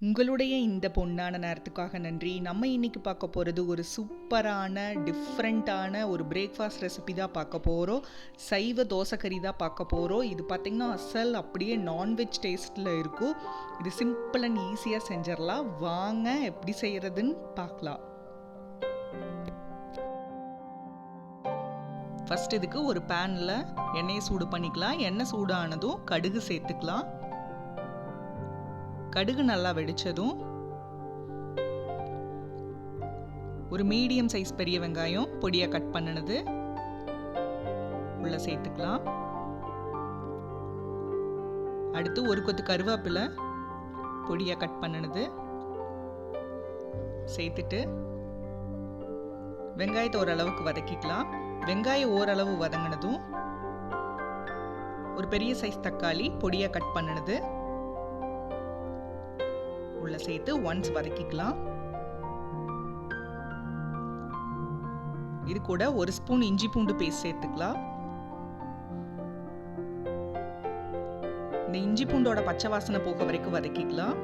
உங்களுடைய இந்த பொன்னான நேரத்துக்காக நன்றி. நம்ம இன்னைக்கு பார்க்க போகிறது ஒரு சூப்பரான டிஃப்ரெண்ட்டான ஒரு பிரேக்ஃபாஸ்ட் ரெசிபி தான் பார்க்க போகிறோம். சைவ தோசைக்கறி தான் பார்க்க போகிறோம். இது பார்த்திங்கன்னா அசல் அப்படியே நான்வெஜ் டேஸ்ட்டில் இருக்கும். இது சிம்பிள் அண்ட் ஈஸியாக செஞ்சிடலாம். வாங்க எப்படி செய்கிறதுன்னு பார்க்கலாம். ஃபஸ்ட் இதுக்கு ஒரு பேனில் எண்ணெயை சூடு பண்ணிக்கலாம். எண்ணெய் சூடானதும் கடுகு சேர்த்துக்கலாம். கடுகு நல்லா வெடிச்சதும் ஒரு மீடியம் சைஸ் பெரிய வெங்காயம் பொடியாக கட் பண்ணினது உள்ள சேர்த்துக்கலாம். அடுத்து ஒரு கொத்து கருவேப்பிலை பொடியாக கட் பண்ணினது சேர்த்துட்டு வெங்காயத்தை ஓரளவுக்கு வதக்கிக்கலாம். வெங்காயம் ஓரளவு வதங்கினதும் ஒரு பெரிய சைஸ் தக்காளி பொடியாக கட் பண்ணினது உள்ள சேர்த்து ஒன்ஸ் வதக்கிக்கலாம். இது கூட ஒரு ஸ்பூன் இஞ்சி பூண்டு பேஸ்ட் சேர்த்துக்கலாம். இந்த இஞ்சி பூண்டோட பச்சை வாசனை போக வரைக்கும் வதக்கிக்கலாம்.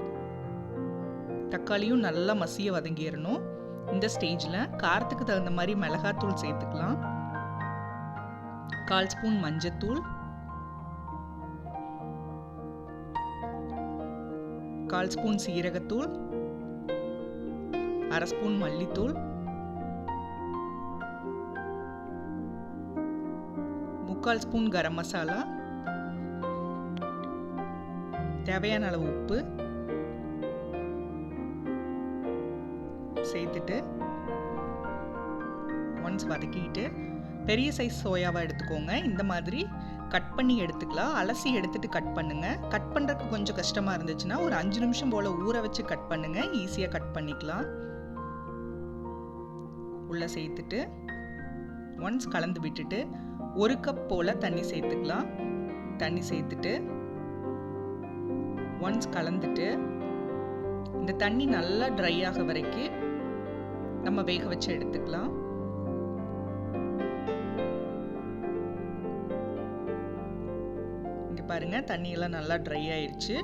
தக்காளியும் நல்லா மசிய வதங்கிடணும். இந்த ஸ்டேஜில் காரத்துக்கு தகுந்த மாதிரி மிளகாத்தூள் சேர்த்துக்கலாம். 1/4 ஸ்பூன் மஞ்சத்தூள், 1/4 ஸ்பூன் சீரகத்தூள், 1/2 ஸ்பூன் மல்லித்தூள், 3/4 ஸ்பூன் கரம் மசாலா, தேவையான அளவு உப்பு சேர்த்துட்டு ஒன்ஸ் வதக்கிட்டு பெரிய சைஸ் சோயாவை எடுத்துக்கோங்க. இந்த மாதிரி கட் பண்ணி எடுத்துக்கலாம். அலசி எடுத்துட்டு கட் பண்ணுங்க. கட் பண்ணுறதுக்கு கொஞ்சம் கஷ்டமாக இருந்துச்சுன்னா ஒரு 5 நிமிஷம் போல் ஊற வச்சு கட் பண்ணுங்க. ஈஸியாக கட் பண்ணிக்கலாம். உள்ள சேர்த்துட்டு ஒன்ஸ் கலந்து விட்டுட்டு 1 கப் போல் தண்ணி சேர்த்துக்கலாம். தண்ணி சேர்த்துட்டு ஒன்ஸ் கலந்துட்டு இந்த தண்ணி நல்லா ட்ரை ஆக வரைக்கும் நம்ம வேக வச்சு எடுத்துக்கலாம். பாருங்க, தண்ணியெல்லாம் நல்லா ட்ரை ஆயிடுச்சு.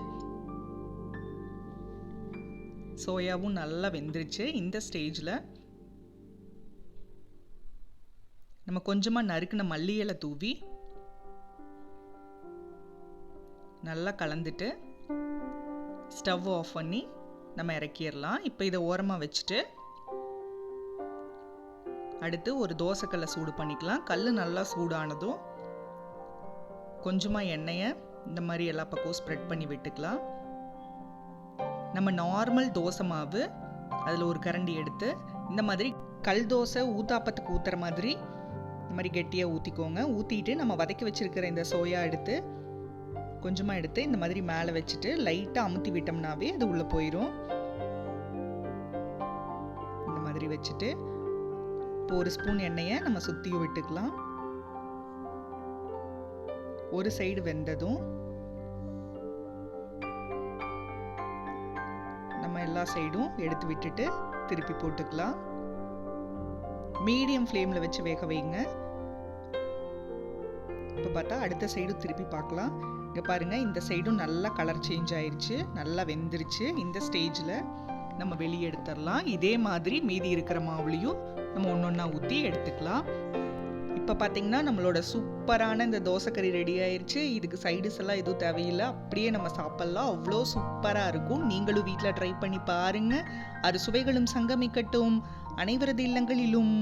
சோயாவும் நல்லா வெந்துருச்சு. இந்த ஸ்டேஜில் நம்ம கொஞ்சமாக நறுக்கின மல்லி இலை தூவி நல்லா கலந்துட்டு ஸ்டவ் ஆஃப் பண்ணி நம்ம இறக்கிடலாம். இப்போ இதை ஓரமாக வச்சுட்டு அடுத்து ஒரு தோசைக்கல்லை சூடு பண்ணிக்கலாம். கல் நல்லா சூடானதும் கொஞ்சமாக எண்ணெயை இந்த மாதிரி எல்லா பக்கம் ஸ்ப்ரெட் பண்ணி விட்டுக்கலாம். நம்ம நார்மல் தோசை மாவு அதில் ஒரு கரண்டி எடுத்து இந்த மாதிரி கல் தோசை ஊத்தாப்பத்துக்கு ஊற்றுற மாதிரி இந்த மாதிரி கெட்டியாக ஊற்றிக்கோங்க. ஊற்றிட்டு நம்ம வதக்கி வச்சுருக்கிற இந்த சோயா எடுத்து கொஞ்சமாக எடுத்து இந்த மாதிரி மேலே வச்சுட்டு லைட்டாக அமுத்தி விட்டோம்னாவே அது உள்ளே போயிடும். இந்த மாதிரி வச்சுட்டு இப்போ ஒரு ஸ்பூன் எண்ணெயை நம்ம சுற்றியும் விட்டுக்கலாம். ஒரு சைடு வெந்ததும் நம்ம எல்லா சைடும் எடுத்து விட்டுட்டு திருப்பி போட்டுக்கலாம். மீடியம் ஃப்ளேமில் வச்சு வேக வைங்க. இப்போ பார்த்தா அடுத்த சைடும் திருப்பி பார்க்கலாம். இங்கே பாருங்கள், இந்த சைடும் நல்லா கலர் சேஞ்ச் ஆயிடுச்சு, நல்லா வெந்துருச்சு. இந்த ஸ்டேஜில் நம்ம வெளியே எடுத்துடலாம். இதே மாதிரி மீதி இருக்கிற மாவுலையும் நம்ம ஒன்றா ஊற்றி எடுத்துக்கலாம். இப்போ பார்த்தீங்கன்னா நம்மளோட சூப்பரான இந்த தோசைக்கறி ரெடி ஆயிடுச்சு. இதுக்கு சைடிஸ் எல்லாம் எதுவும் தேவையில்லை, அப்படியே நம்ம சாப்பிட்லாம். அவ்வளோ சூப்பராக இருக்கும். நீங்களும் வீட்டில் ட்ரை பண்ணி பாருங்கள். அது சுவைகளும் சங்கமிக்கட்டும் அனைவரது இல்லங்களிலும்.